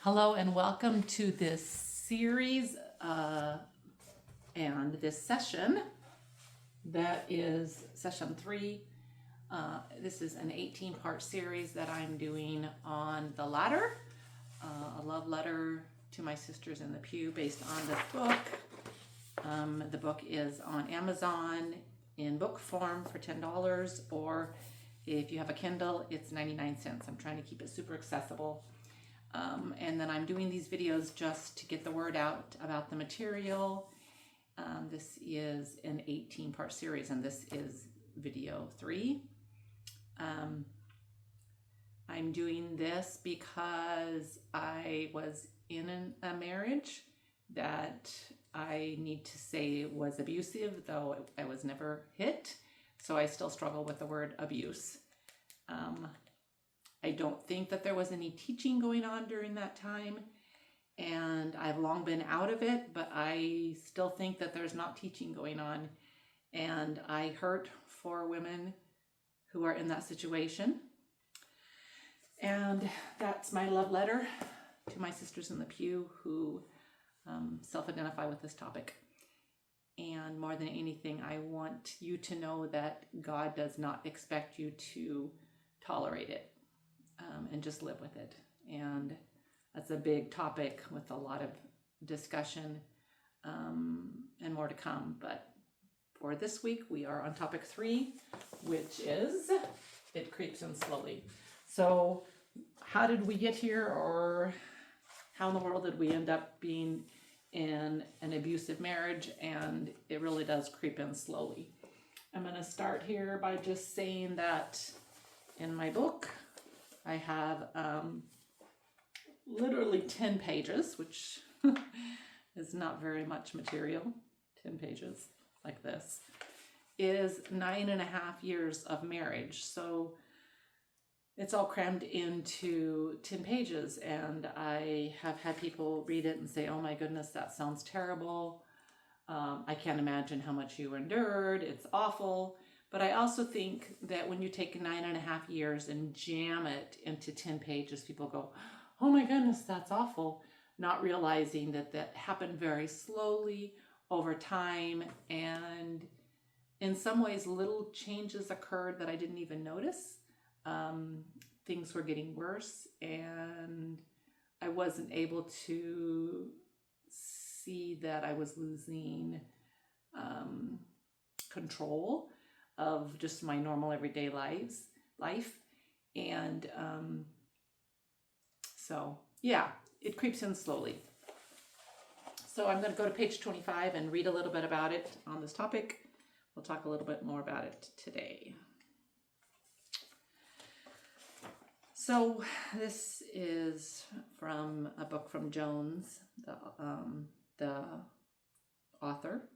Hello and welcome to this series and this session that is session 3. This is an 18-part series that I'm doing on the ladder, a love letter to my sisters in the pew based on this book. The book is on Amazon in book form for $10, or if you have a Kindle, it's 99 cents. I'm trying to keep it super accessible. And then I'm doing these videos just to get the word out about the material. This is an 18-part series, and this is video 3. I'm doing this because I was in a marriage that I need to say was abusive, though I was never hit. So I still struggle with the word abuse. I don't think that there was any teaching going on during that time, and I've long been out of it, but I still think that there's not teaching going on, and I hurt for women who are in that situation. And that's my love letter to my sisters in the pew who self-identify with this topic. And more than anything, I want you to know that God does not expect you to tolerate it. And just live with it. And that's a big topic with a lot of discussion and more to come. But for this week, we are on topic 3, which is it creeps in slowly. So how did we get here, or how in the world did we end up being in an abusive marriage? And it really does creep in slowly. I'm going to start here by just saying that in my book, I have literally 10 pages, which is not very much material. 10 pages like this is 9.5 years of marriage. So it's all crammed into 10 pages. And I have had people read it and say, oh my goodness, that sounds terrible. I can't imagine how much you endured. It's awful. But I also think that when you take 9.5 years and jam it into 10 pages, people go, oh my goodness, that's awful. Not realizing that that happened very slowly over time. And in some ways, little changes occurred that I didn't even notice. Things were getting worse, and I wasn't able to see that I was losing control of just my normal everyday life. And so yeah, it creeps in slowly. So I'm going to go to page 25 and read a little bit about it on this topic. We'll talk a little bit more about it today. So this is from a book from Jones, the author.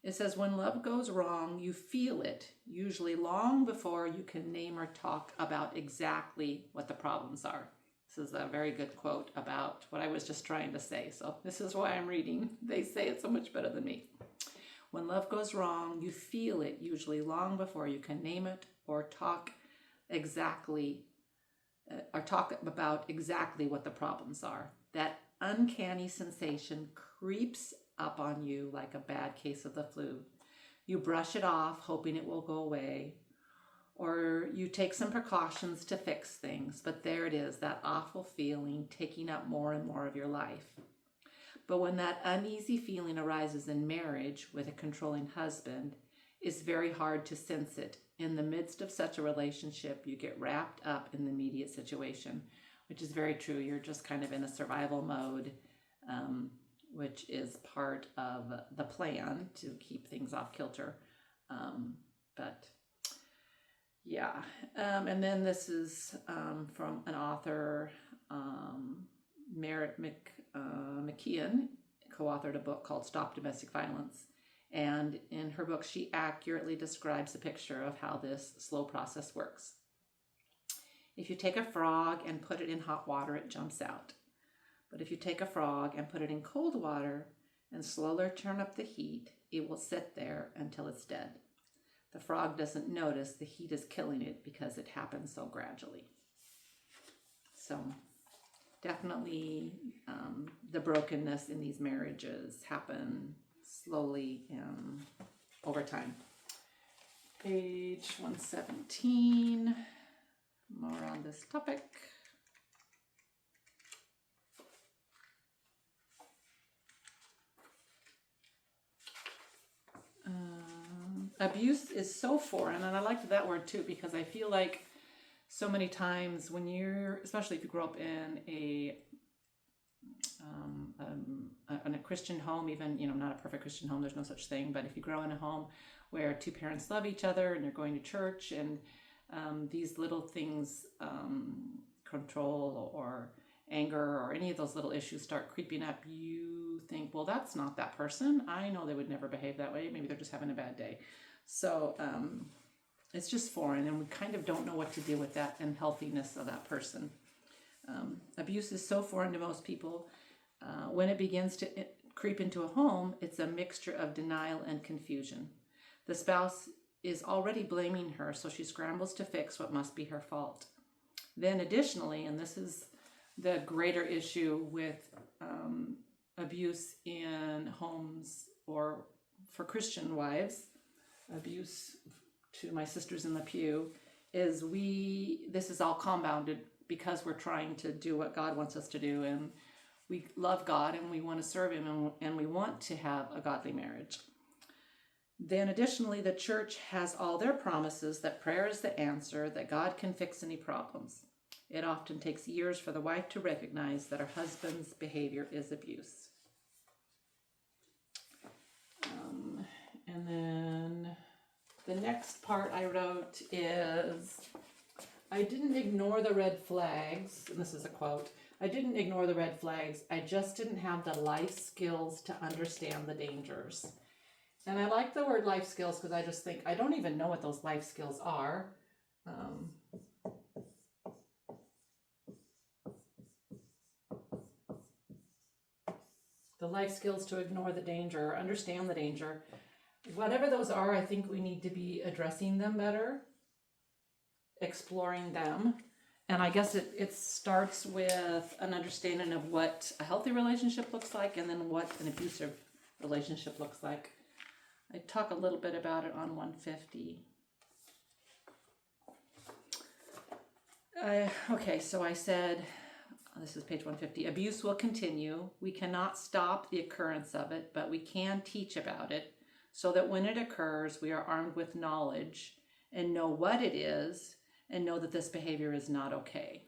It says, when love goes wrong, you feel it, usually long before you can name or talk about exactly what the problems are. This is a very good quote about what I was just trying to say. So this is why I'm reading. They say it so much better than me. When love goes wrong, you feel it, usually long before you can name it or talk about exactly what the problems are. That uncanny sensation creeps up on you like a bad case of the flu. You brush it off, hoping it will go away, or you take some precautions to fix things, but there it is, that awful feeling taking up more and more of your life. But when that uneasy feeling arises in marriage with a controlling husband, it's very hard to sense it. In the midst of such a relationship, you get wrapped up in the immediate situation, which is very true. You're just kind of in a survival mode, which is part of the plan to keep things off kilter. But yeah. And then this is from an author, Merritt McKeon, co-authored a book called Stop Domestic Violence. And in her book, she accurately describes a picture of how this slow process works. If you take a frog and put it in hot water, it jumps out. But if you take a frog and put it in cold water and slowly turn up the heat, it will sit there until it's dead. The frog doesn't notice the heat is killing it because it happens so gradually. So definitely the brokenness in these marriages happen slowly and over time. Page 117, more on this topic. Abuse is so foreign, and I liked that word too, because I feel like so many times when you're, especially if you grow up in a Christian home, even, not a perfect Christian home, there's no such thing, but if you grow in a home where two parents love each other and you're going to church, and these little things, control or anger or any of those little issues start creeping up, you think, well, that's not that person. I know they would never behave that way. Maybe they're just having a bad day. So it's just foreign, and we kind of don't know what to do with that unhealthiness of that person. Abuse is so foreign to most people. When it begins to creep into a home, it's a mixture of denial and confusion. The spouse is already blaming her, so she scrambles to fix what must be her fault. Then additionally, and this is the greater issue with abuse in homes, or for Christian wives, abuse to my sisters in the pew, is this is all compounded because we're trying to do what God wants us to do, and we love God and we want to serve Him, and we want to have a godly marriage. Then additionally, the church has all their promises that prayer is the answer, that God can fix any problems. It often takes years for the wife to recognize that her husband's behavior is abuse. And then the next part I wrote is, I didn't ignore the red flags, and this is a quote, I didn't ignore the red flags, I just didn't have the life skills to understand the dangers. And I like the word life skills because I just think, I don't even know what those life skills are. The life skills to ignore the danger, or understand the danger. Whatever those are, I think we need to be addressing them better, exploring them. And I guess it starts with an understanding of what a healthy relationship looks like, and then what an abusive relationship looks like. I talk a little bit about it on 150. Okay, so I said, this is page 150, abuse will continue. We cannot stop the occurrence of it, but we can teach about it so that when it occurs, we are armed with knowledge and know what it is, and know that this behavior is not okay.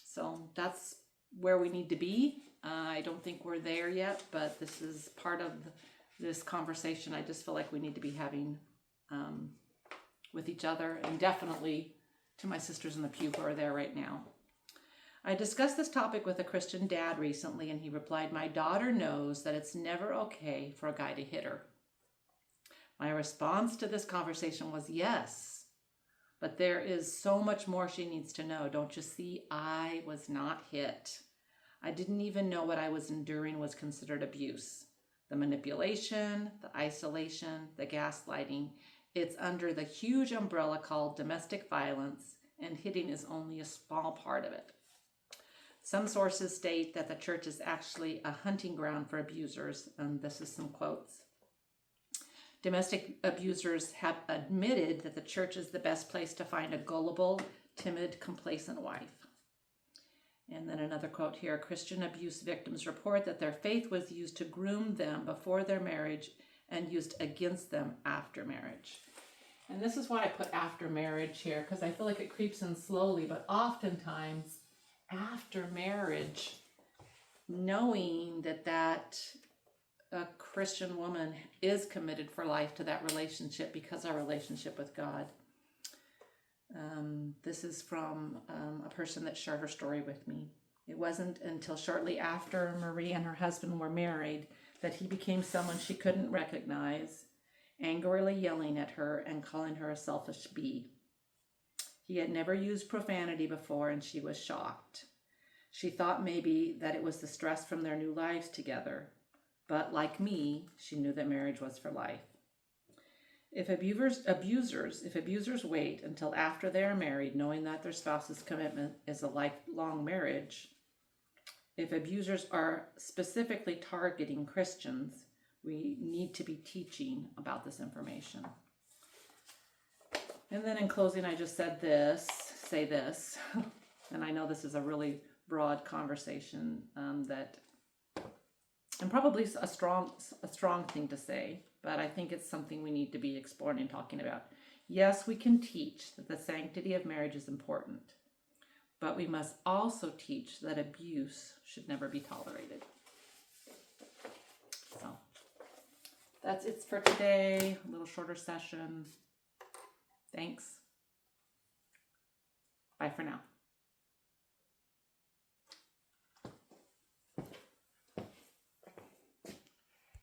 So that's where we need to be. I don't think we're there yet, but this is part of this conversation I just feel like we need to be having with each other, and definitely to my sisters in the pew who are there right now. I discussed this topic with a Christian dad recently, and he replied, my daughter knows that it's never okay for a guy to hit her. My response to this conversation was, yes, but there is so much more she needs to know. Don't you see? I was not hit. I didn't even know what I was enduring was considered abuse. The manipulation, the isolation, the gaslighting, it's under the huge umbrella called domestic violence, and hitting is only a small part of it. Some sources state that the church is actually a hunting ground for abusers, and this is some quotes. Domestic abusers have admitted that the church is the best place to find a gullible, timid, complacent wife. And then another quote here, Christian abuse victims report that their faith was used to groom them before their marriage and used against them after marriage. And this is why I put after marriage here, because I feel like it creeps in slowly, but oftentimes after marriage, knowing that a Christian woman is committed for life to that relationship because of our relationship with God. This is from a person that shared her story with me. It wasn't until shortly after Marie and her husband were married that he became someone she couldn't recognize, angrily yelling at her and calling her a selfish bee. He had never used profanity before, and she was shocked. She thought maybe that it was the stress from their new lives together, but like me, she knew that marriage was for life. If abusers wait until after they are married, knowing that their spouse's commitment is a lifelong marriage, if abusers are specifically targeting Christians, we need to be teaching about this information. And then in closing, I just say this, and I know this is a really broad conversation and probably a strong thing to say, but I think it's something we need to be exploring and talking about. Yes, we can teach that the sanctity of marriage is important, but we must also teach that abuse should never be tolerated. So that's it for today. A little shorter session. Thanks. Bye for now.